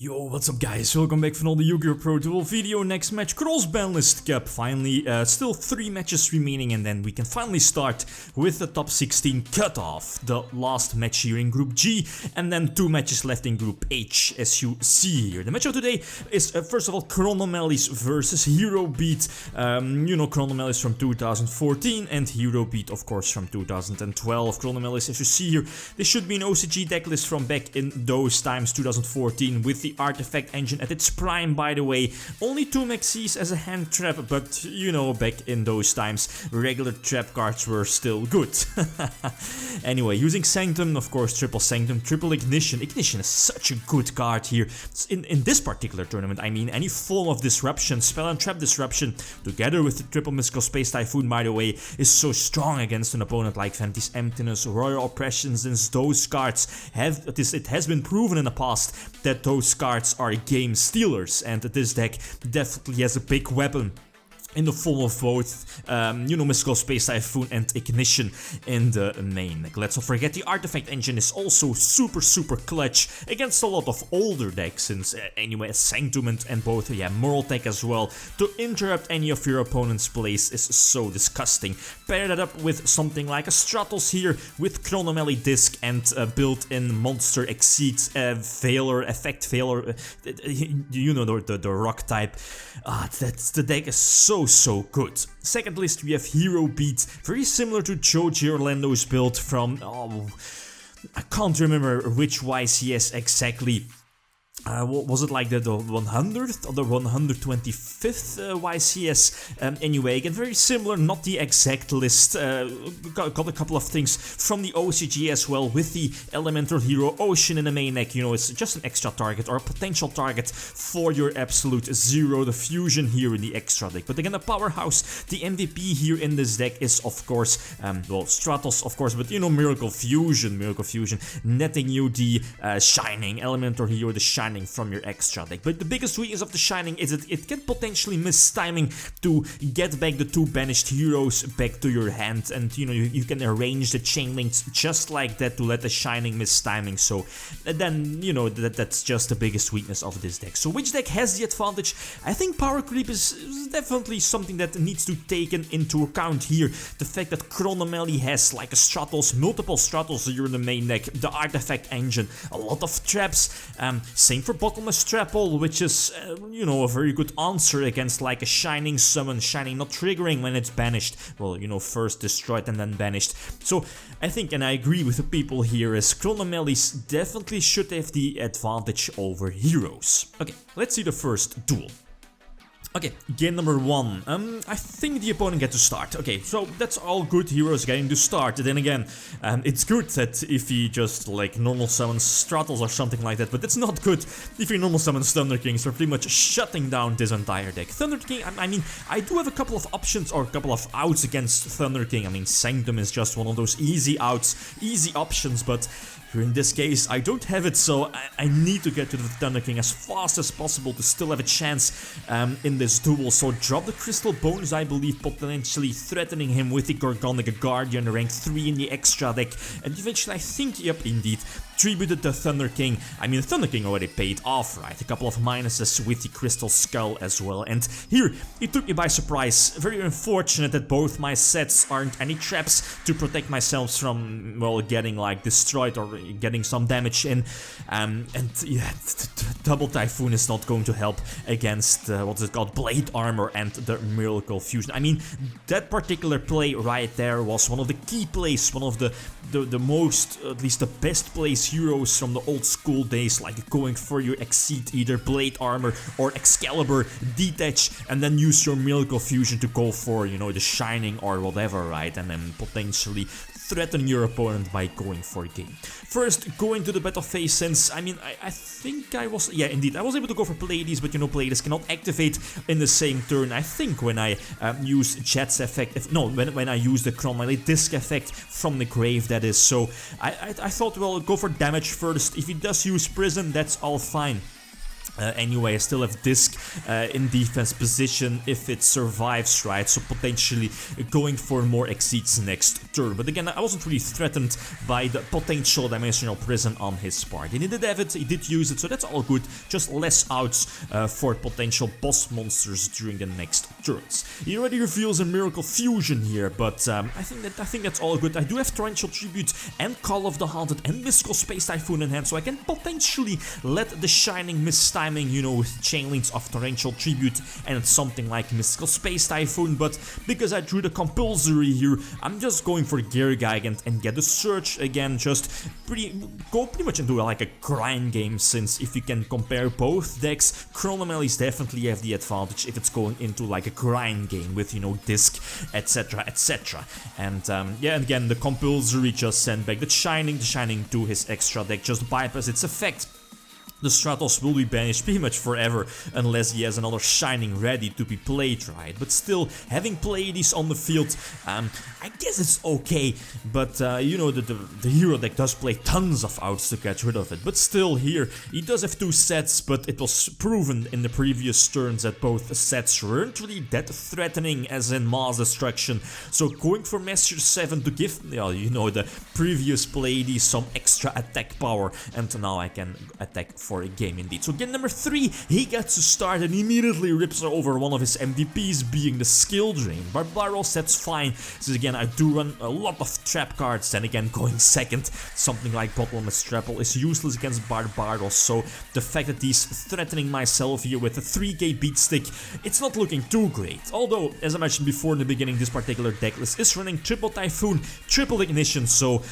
Yo, what's up guys, welcome back for another YgoPro duel video. Next match, Cross-Banlist Cup. Finally, still 3 matches remaining and then we can finally start with the top 16 cutoff. The last match here in Group G and then 2 matches left in Group H as you see here. The match of today is first of all Chronomaly versus Hero Beat. You know, Chronomaly is from 2014 and Hero Beat of course from 2012. Chronomaly, as you see here, this should be an OCG decklist from back in those times, 2014, with the artifact engine at its prime, by the way. Only 2 maxis as a hand trap, but you know, back in those times regular trap cards were still good. Anyway, using Sanctum, of course, triple Sanctum, triple Ignition. Ignition is such a good card here in this particular tournament. I mean, any form of disruption, spell and trap disruption, together with the triple mystical space typhoon, by the way, is so strong against an opponent like Venti's Emptiness, Royal Oppression, since those cards have it has been proven in the past that those cards are game stealers, and this deck definitely has a big weapon in the form of both, you know, Mystical Space Typhoon and Ignition in the main deck. Let's not forget the Artifact Engine is also super clutch against a lot of older decks, since anyway, Sanctum and both, yeah, Moral Tech as well. To interrupt any of your opponent's plays is so disgusting. Pair that up with something like a Stratos here with Chronomaly Disc and built-in Monster Exceed Failure, Effect Failure, you know, the rock type. The deck is so good. Second list we have Hero Beat, very similar to Joji Orlando's build from, I can't remember which YCS exactly. What was it, like the 100th or the 125th YCS? Anyway, again, very similar, not the exact list. Got a couple of things from the OCG as well, with the Elemental Hero Ocean in the main deck. You know, it's just an extra target or a potential target for your Absolute Zero, the fusion here in the extra deck. But again, the powerhouse, the MVP here in this deck is of course, well, Stratos of course, but you know, Miracle Fusion, netting you the Shining, Elemental Hero, the Shining from your extra deck. But the biggest weakness of the Shining is that it can potentially miss timing to get back the 2 banished heroes back to your hand, and you know, you can arrange the chain links just like that to let the Shining miss timing. So then, you know, that's just the biggest weakness of this deck. So which deck has the advantage? I think power creep is definitely something that needs to be taken into account here. The fact that Chronomaly has like a Stratos, multiple Stratos here in the main deck, the Artifact Engine, a lot of traps, same for Bottomless Trap Hole, which is, you know, a very good answer against like a Shining summon, Shining not triggering when it's banished. Well, you know, first destroyed and then banished. So I think, and I agree with the people here, is Chronomaly definitely should have the advantage over heroes. Okay, let's see the first duel. Okay, game number 1. I think the opponent gets to start. Okay, so that's all good, heroes getting to start. Then again, it's good that if he just like normal summons Stratos or something like that, but it's not good if he normal summons Thunder Kings, or pretty much shutting down this entire deck. Thunder King, I mean, I do have a couple of options or a couple of outs against Thunder King. I mean, Sanctum is just one of those easy outs, easy options, but in this case, I don't have it, so I need to get to the Thunder King as fast as possible to still have a chance in this duel. So drop the Crystal Bones, I believe, potentially threatening him with the Gorgonic Guardian, rank 3 in the extra deck. And eventually, I think, yep, indeed, tributed the Thunder King. I mean, the Thunder King already paid off, right? A couple of minuses with the Crystal Skull as well. And here, it took me by surprise. Very unfortunate that both my sets aren't any traps to protect myself from, well, getting like destroyed or getting some damage in. And yeah, Double Typhoon is not going to help against, what is it called, Blade Armor and the Miracle Fusion. I mean, that particular play right there was one of the key plays, one of the most, at least the best plays heroes from the old school days, like going for your Exceed, either Blade Armor or Excalibur, detach, and then use your Miracle Fusion to go for, you know, the Shining or whatever, right? And then potentially threaten your opponent by going for a game. First, going to the battle phase, since, I mean, I think I was, yeah, indeed, I was able to go for Pleiades, but you know, Pleiades cannot activate in the same turn. I think when I use Jet's effect, when I use the Chronomaly Disc effect from the grave, that is. So I thought, well, go for damage first. If he does use Prison, that's all fine. Anyway, I still have Disc in defense position if it survives, right? So potentially going for more exceeds next turn. But again, I wasn't really threatened by the potential dimensional prison on his part. He did have it, he did use it, so that's all good. Just less outs for potential boss monsters during the next turns. He already reveals a Miracle Fusion here, but I think that's all good. I do have Torrential Tribute and Call of the Haunted and Mystical Space Typhoon in hand, so I can potentially let the Shining miss timing, you know, with chain links of Torrential Tribute and something like Mystical Space Typhoon, but because I drew the compulsory here, I'm just going for Gear Gigant and get the Surge again, just go pretty much into like a grind game, since if you can compare both decks, Chronomalys definitely have the advantage if it's going into like a grind game with, you know, Disc, etc, etc. And yeah, again, the compulsory just send back the Shining to his extra deck, just bypass its effect. The Stratos will be banished pretty much forever unless he has another Shining ready to be played, right? But still, having Pleiades on the field, I guess it's okay. But you know, the hero deck does play tons of outs to get rid of it. But still, here, he does have 2 sets, but it was proven in the previous turns that both sets weren't really that threatening as in mass destruction. So going for Master 7 to give, you know, the previous Pleiades some extra attack power, and now I can attack for a game indeed. So game number 3, he gets to start and immediately rips over one of his MVPs, being the Skill Drain. Barbaros, that's fine, so again I do run a lot of trap cards, and again going second, something like Bottomless Trapple is useless against Barbaros, so the fact that he's threatening myself here with a 3k beat stick, it's not looking too great. Although, as I mentioned before in the beginning, this particular deck list is running Triple Typhoon, Triple Ignition, so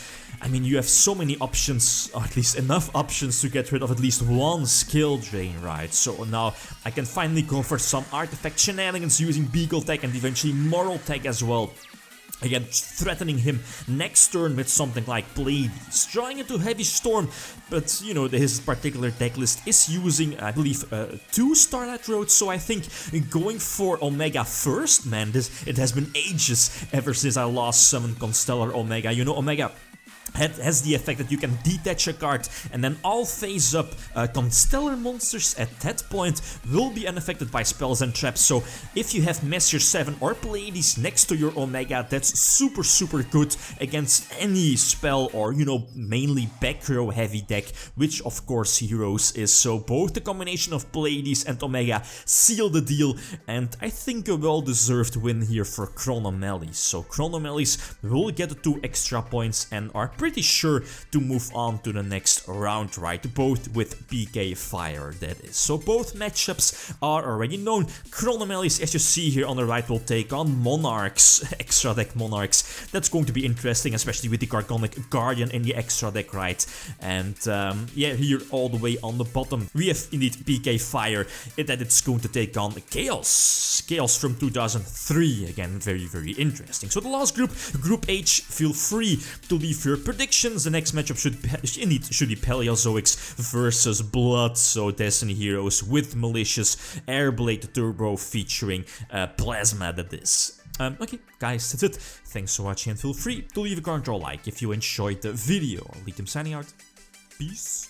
I mean, you have so many options, or at least enough options to get rid of at least one Skill Drain, right? So now I can finally go for some artifact shenanigans using Beagle Tech and eventually Moral Tech as well. Again, threatening him next turn with something like Pleiades, drawing into Heavy Storm, but you know, his particular deck list is using, I believe, 2 Starlight Roads, so I think going for Omega first, man, it has been ages ever since I last summoned Constellar Omega. You know, Omega has the effect that you can detach a card and then all phase up Constellar monsters at that point will be unaffected by spells and traps. So if you have Master 7 or Pleiades next to your Omega, that's super good against any spell or, you know, mainly back row heavy deck, which of course Heroes is. So both the combination of Pleiades and Omega seal the deal, and I think a well-deserved win here for Chronomaly. So Chronomalys will get the 2 extra points and are pretty sure to move on to the next round, right? Both with PK Fire, that is. So both matchups are already known. Chronomalys, as you see here on the right, will take on Monarchs, extra deck Monarchs. That's going to be interesting, especially with the Gargonic Guardian in the extra deck, right? And yeah, here all the way on the bottom, we have indeed PK Fire, that it's going to take on Chaos from 2003. Again, very interesting. So the last group, Group H, feel free to leave your predictions. The next matchup should be Paleozoics versus Blood, so Destiny Heroes with Malicious Airblade Turbo featuring Plasma, that is. Okay, guys, that's it. Thanks for watching and feel free to leave a comment or like if you enjoyed the video. Lithium signing out. Peace.